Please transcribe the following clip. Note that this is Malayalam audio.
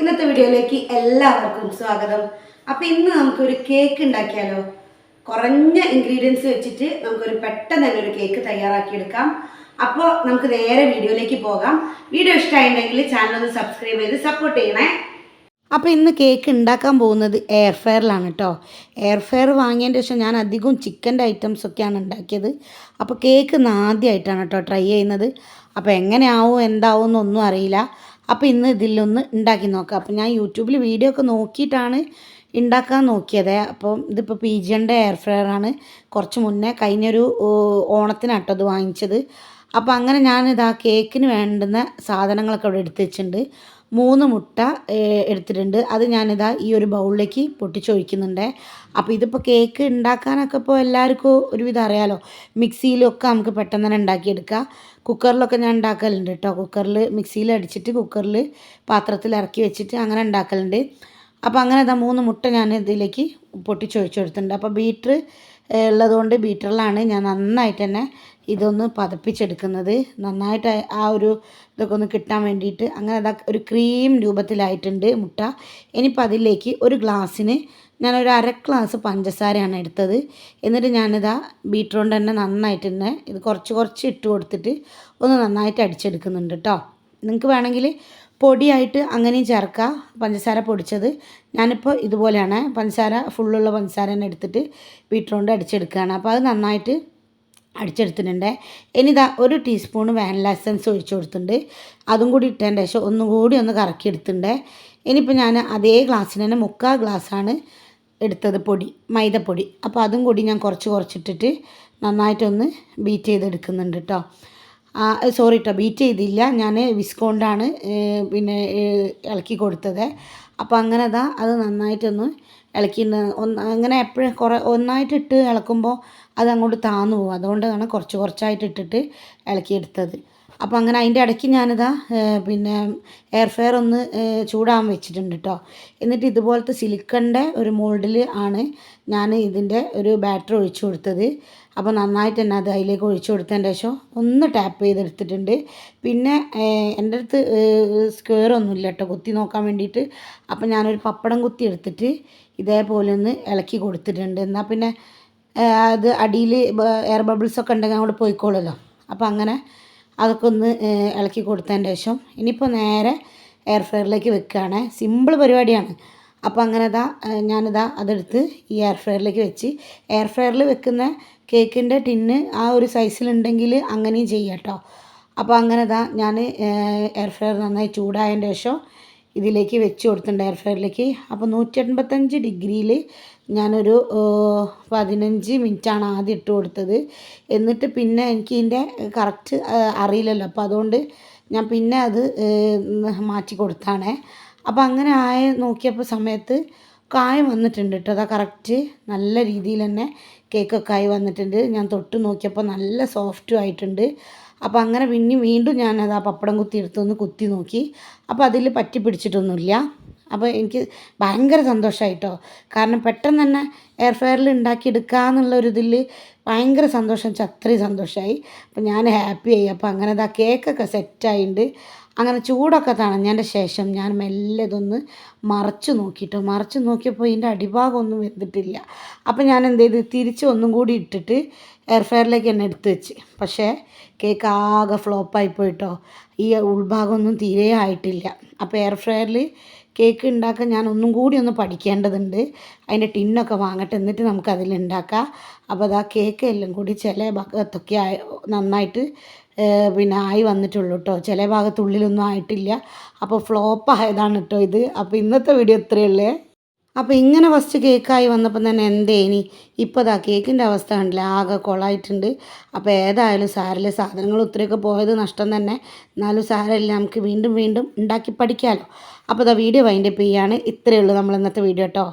ഇന്നത്തെ വീഡിയോയിലേക്ക് എല്ലാവർക്കും സ്വാഗതം. അപ്പോൾ ഇന്ന് നമുക്കൊരു കേക്ക് ഉണ്ടാക്കിയാലോ. കുറഞ്ഞ ഇൻഗ്രീഡിയൻസ് വെച്ചിട്ട് നമുക്കൊരു പെട്ടെന്ന് തന്നെ ഒരു കേക്ക് തയ്യാറാക്കിയെടുക്കാം. അപ്പോൾ നമുക്ക് നേരെ വീഡിയോയിലേക്ക് പോകാം. വീഡിയോ ഇഷ്ടമായിട്ടുണ്ടെങ്കിൽ ചാനൽ ഒന്ന് സബ്സ്ക്രൈബ് ചെയ്ത് സപ്പോർട്ട് ചെയ്യണേ. അപ്പോൾ ഇന്ന് കേക്ക് ഉണ്ടാക്കാൻ പോകുന്നത് എയർ ഫ്രയറിലാണ് കേട്ടോ. എയർ ഫ്രയർ വാങ്ങിയതിൻ്റെ ശേഷം ഞാൻ അധികവും ചിക്കൻ്റെ ഐറ്റംസൊക്കെയാണ് ഉണ്ടാക്കിയത്. അപ്പോൾ കേക്ക് ആദ്യമായിട്ടാണ് കേട്ടോ ട്രൈ ചെയ്യുന്നത്. അപ്പോൾ എങ്ങനെയാവും എന്താവും എന്നൊന്നും അറിയില്ല. അപ്പോൾ ഇന്ന് ഇതിലൊന്ന് ഉണ്ടാക്കി നോക്കാം. അപ്പോൾ ഞാൻ യൂട്യൂബിൽ വീഡിയോ ഒക്കെ നോക്കിയിട്ടാണ് ഉണ്ടാക്കാൻ നോക്കിയത്. അപ്പം ഇതിപ്പോൾ പിജിയൻ്റെ എയർ ഫ്രയറാണ്. കുറച്ച് മുന്നേ കഴിഞ്ഞൊരു ഓണത്തിനാട്ടോ അത് വാങ്ങിച്ചത്. അപ്പോൾ അങ്ങനെ ഞാനിതാ കേക്കിന് വേണ്ടുന്ന സാധനങ്ങളൊക്കെ അവിടെ എടുത്ത് വെച്ചിട്ടുണ്ട്. 3 മുട്ട എടുത്തിട്ടുണ്ട്. അത് ഞാനിതാ ഈ ഒരു ബൗളിലേക്ക് പൊട്ടിച്ചൊഴിക്കുന്നുണ്ട്. അപ്പോൾ ഇതിപ്പോൾ കേക്ക് ഉണ്ടാക്കാനൊക്കെ ഇപ്പോൾ എല്ലാവർക്കും ഒരുവിധം അറിയാലോ. മിക്സിയിലൊക്കെ നമുക്ക് പെട്ടെന്ന് തന്നെ ഉണ്ടാക്കിയെടുക്കാം. കുക്കറിലൊക്കെ ഞാൻ ഉണ്ടാക്കലുണ്ട് കേട്ടോ. കുക്കറിൽ മിക്സിയിൽ അടിച്ചിട്ട് കുക്കറിൽ പാത്രത്തിൽ ഇറക്കി വെച്ചിട്ട് അങ്ങനെ ഉണ്ടാക്കലുണ്ട്. അപ്പോൾ അങ്ങനെ ഇതാ 3 മുട്ട ഞാൻ ഇതിലേക്ക് പൊട്ടിച്ചൊഴിച്ചു കൊടുത്തിട്ടുണ്ട്. അപ്പോൾ ബീറ്റർ ഉള്ളതുകൊണ്ട് ബീറ്ററിലാണ് ഞാൻ നന്നായിട്ട് തന്നെ ഇതൊന്ന് പതപ്പിച്ചെടുക്കുന്നത്. നന്നായിട്ട് ആ ഒരു ഇതൊക്കെ ഒന്ന് കിട്ടാൻ വേണ്ടിയിട്ട്. അങ്ങനെ അതാ ഒരു ക്രീം രൂപത്തിലായിട്ടുണ്ട് മുട്ട. ഇനിയിപ്പോൾ അതിലേക്ക് ഒരു ഗ്ലാസ്സിന് ഞാനൊരു 1/2 ഗ്ലാസ് പഞ്ചസാരയാണ് എടുത്തത്. എന്നിട്ട് ഞാനിതാ ബീറ്റർ കൊണ്ട് തന്നെ നന്നായിട്ട് തന്നെ ഇത് കുറച്ച് ഇട്ട് കൊടുത്തിട്ട് ഒന്ന് നന്നായിട്ട് അടിച്ചെടുക്കുന്നുണ്ട് കേട്ടോ. നിങ്ങൾക്ക് വേണമെങ്കിൽ പൊടിയായിട്ട് അങ്ങനെയും ചേർക്കാം, പഞ്ചസാര പൊടിച്ചത്. ഞാനിപ്പോൾ ഇതുപോലെയാണ് പഞ്ചസാര ഫുള്ളുള്ള പഞ്ചസാര തന്നെ എടുത്തിട്ട് ബീറ്റർ കൊണ്ട് അടിച്ചെടുക്കുകയാണ്. അപ്പോൾ അത് നന്നായിട്ട് അടിച്ചെടുത്തിട്ടുണ്ട്. ഇനി ഇതാ 1 ടീസ്പൂൺ വാനില എസൻസ് ഒഴിച്ച് കൊടുത്തിട്ടുണ്ട്. അതും കൂടി ഇട്ടതിൻ്റെ ശേഷം ഒന്നും കൂടി ഒന്ന് കറക്കി എടുത്തിട്ടുണ്ട്. ഇനിയിപ്പോൾ ഞാൻ അതേ ഗ്ലാസ്സിന് തന്നെ 3/4 ഗ്ലാസ്സാണ് എടുത്തത് പൊടി, മൈദപ്പൊടി. അപ്പോൾ അതും കൂടി ഞാൻ കുറച്ചിട്ടിട്ട് നന്നായിട്ടൊന്ന് ബീറ്റ് ചെയ്തെടുക്കുന്നുണ്ട് കേട്ടോ. സോറി കേട്ടോ, ബീറ്റ് ചെയ്തില്ല, ഞാൻ വിസ്കോണ്ടാണ് പിന്നെ ഇളക്കി കൊടുത്തത്. അപ്പോൾ അങ്ങനെ അത് നന്നായിട്ടൊന്ന് ഇളക്കി അങ്ങനെ എപ്പോഴും ഒന്നായിട്ടിട്ട് ഇളക്കുമ്പോൾ അത് അങ്ങോട്ട് താന്നു പോകും. അതുകൊണ്ടാണ് കുറച്ചായിട്ട് ഇട്ടിട്ട് ഇളക്കിയെടുത്തത്. അപ്പോൾ അങ്ങനെ അതിൻ്റെ ഇടയ്ക്ക് ഞാനിതാ പിന്നെ എയർ ഫ്രയർ ഒന്ന് ചൂടാകാൻ വെച്ചിട്ടുണ്ട് കേട്ടോ. എന്നിട്ട് ഇതുപോലത്തെ സിലിക്കണിൻ്റെ ഒരു മോൾഡിൽ ആണ് ഞാൻ ഇതിൻ്റെ ഒരു ബാറ്റർ ഒഴിച്ചു കൊടുത്തത്. അപ്പോൾ നന്നായിട്ട് തന്നെ അത് അതിലേക്ക് ഒഴിച്ചു കൊടുത്തതിൻ്റെ ശേഷം ഒന്ന് ടാപ്പ് ചെയ്തെടുത്തിട്ടുണ്ട്. പിന്നെ എൻ്റെ അടുത്ത് സ്ക്വയർ ഒന്നുമില്ല കേട്ടോ കുത്തി നോക്കാൻ വേണ്ടിയിട്ട്. അപ്പോൾ ഞാനൊരു പപ്പടം കുത്തി എടുത്തിട്ട് ഇതേപോലെ ഒന്ന് ഇളക്കി കൊടുത്തിട്ടുണ്ട്. എന്നാൽ പിന്നെ അത് അടിയിൽ എയർ ബബിൾസൊക്കെ ഉണ്ടെങ്കിൽ അങ്ങോട്ട് പോയിക്കോളുമല്ലോ. അപ്പോൾ അങ്ങനെ അതൊക്കെ ഒന്ന് ഇളക്കി കൊടുത്തതിൻ്റെ ശേഷം ഇനിയിപ്പോൾ നേരെ എയർ ഫ്രയറിലേക്ക് വെക്കുകയാണ്. സിമ്പിൾ പരിപാടിയാണ്. അപ്പോൾ അങ്ങനെ ഞാനിതാ അതെടുത്ത് ഈ എയർ ഫ്രയറിലേക്ക് വെച്ച്, എയർ ഫ്രയറിൽ വെക്കുന്ന കേക്കിൻ്റെ ടിന്ന് ആ ഒരു സൈസിലുണ്ടെങ്കിൽ അങ്ങനെയും ചെയ്യാം കേട്ടോ. അപ്പോൾ അങ്ങനെ ഞാൻ എയർ ഫ്രയർ നന്നായി ചൂടായതിൻ്റെ ശേഷം ഇതിലേക്ക് വെച്ച് കൊടുത്തിട്ടുണ്ട് എയർ ഫ്രയറിലേക്ക്. അപ്പോൾ 185 ഡിഗ്രിയിൽ ഞാനൊരു 15 മിനിറ്റാണ് ആദ്യം ഇട്ട് കൊടുത്തത്. എന്നിട്ട് പിന്നെ എനിക്ക് ഇതിൻ്റെ കറക്റ്റ് അറിയില്ലല്ലോ, അപ്പോൾ അതുകൊണ്ട് ഞാൻ പിന്നെ അത് മാറ്റി കൊടുത്താണ്. അപ്പോൾ അങ്ങനെ നോക്കിയപ്പോൾ സമയത്ത് കായം വന്നിട്ടുണ്ട് കേട്ടോ. അതാ കറക്റ്റ് നല്ല രീതിയിൽ തന്നെ കേക്കൊക്കെ ആയി വന്നിട്ടുണ്ട്. ഞാൻ തൊട്ട് നോക്കിയപ്പോൾ നല്ല സോഫ്റ്റും ആയിട്ടുണ്ട്. അപ്പോൾ അങ്ങനെ വീണ്ടും ഞാനത് ആ പപ്പടം കുത്തി എടുത്തൊന്ന് കുത്തി നോക്കി. അപ്പോൾ അതിൽ പറ്റി പിടിച്ചിട്ടൊന്നുമില്ല. അപ്പോൾ എനിക്ക് ഭയങ്കര സന്തോഷമായിട്ടോ. കാരണം പെട്ടെന്ന് തന്നെ എയർ ഫ്രയറിൽ ഉണ്ടാക്കിയെടുക്കാമെന്നുള്ളൊരിതിൽ ഭയങ്കര സന്തോഷം, അത്രയും സന്തോഷമായി. അപ്പോൾ ഞാൻ ഹാപ്പിയായി. അപ്പോൾ അങ്ങനെ കേക്കൊക്കെ സെറ്റായിട്ടുണ്ട്. അങ്ങനെ ചൂടൊക്കെ തണഞ്ഞതിൻ്റെ ശേഷം ഞാൻ മെല്ലെ ഇതൊന്ന് മറച്ച് നോക്കിയപ്പോൾ ഇതിൻ്റെ അടിഭാഗമൊന്നും വെന്തിട്ടില്ല. അപ്പോൾ ഞാൻ എന്ത് ചെയ്ത് തിരിച്ച് ഒന്നും കൂടി ഇട്ടിട്ട് എയർ ഫ്രയറിലേക്ക് തന്നെ എടുത്ത് വെച്ച്. പക്ഷേ കേക്ക് ആകെ ഫ്ലോപ്പായി പോയിട്ടോ. ഈ ഉൾഭാഗമൊന്നും തീരെ ആയിട്ടില്ല. അപ്പോൾ എയർ ഫ്രയറിൽ കേക്ക് ഉണ്ടാക്കാൻ ഞാൻ ഒന്നും കൂടി ഒന്ന് പഠിക്കേണ്ടതുണ്ട്. അതിൻ്റെ ടിന്നൊക്കെ വാങ്ങട്ടെ, എന്നിട്ട് നമുക്കതിൽ ഉണ്ടാക്കാം. അപ്പോൾ കേക്ക് എല്ലാം കൂടി ചില ഭാഗത്തൊക്കെ നന്നായിട്ട് പിന്നെ ആയി വന്നിട്ടുള്ളൂ കേട്ടോ. ചില ഭാഗത്തുള്ളിലൊന്നും ആയിട്ടില്ല. അപ്പോൾ ഫ്ലോപ്പ് ആയതാണ് കേട്ടോ ഇത്. അപ്പോൾ ഇന്നത്തെ വീഡിയോ ഇത്രയേ ഉള്ളൂ. അപ്പോൾ ഇങ്ങനെ ഫസ്റ്റ് കേക്കായി വന്നപ്പോൾ തന്നെ ഇനി ഇപ്പോൾ കേക്കിൻ്റെ അവസ്ഥ കണ്ടില്ല, ആകെ കൊളായിട്ടുണ്ട്. അപ്പോൾ ഏതായാലും സാരമില്ല, സാധനങ്ങൾ ഒത്തിരിയൊക്കെ പോയത് നഷ്ടം തന്നെ. എന്നാലും സാരമില്ല, നമുക്ക് വീണ്ടും ഉണ്ടാക്കി പഠിക്കാമല്ലോ. അപ്പോൾ വീഡിയോ വൈൻഡപ്പ് ചെയ്യാണ്. ഇത്രയേ ഉള്ളൂ നമ്മൾ ഇന്നത്തെ വീഡിയോ കേട്ടോ.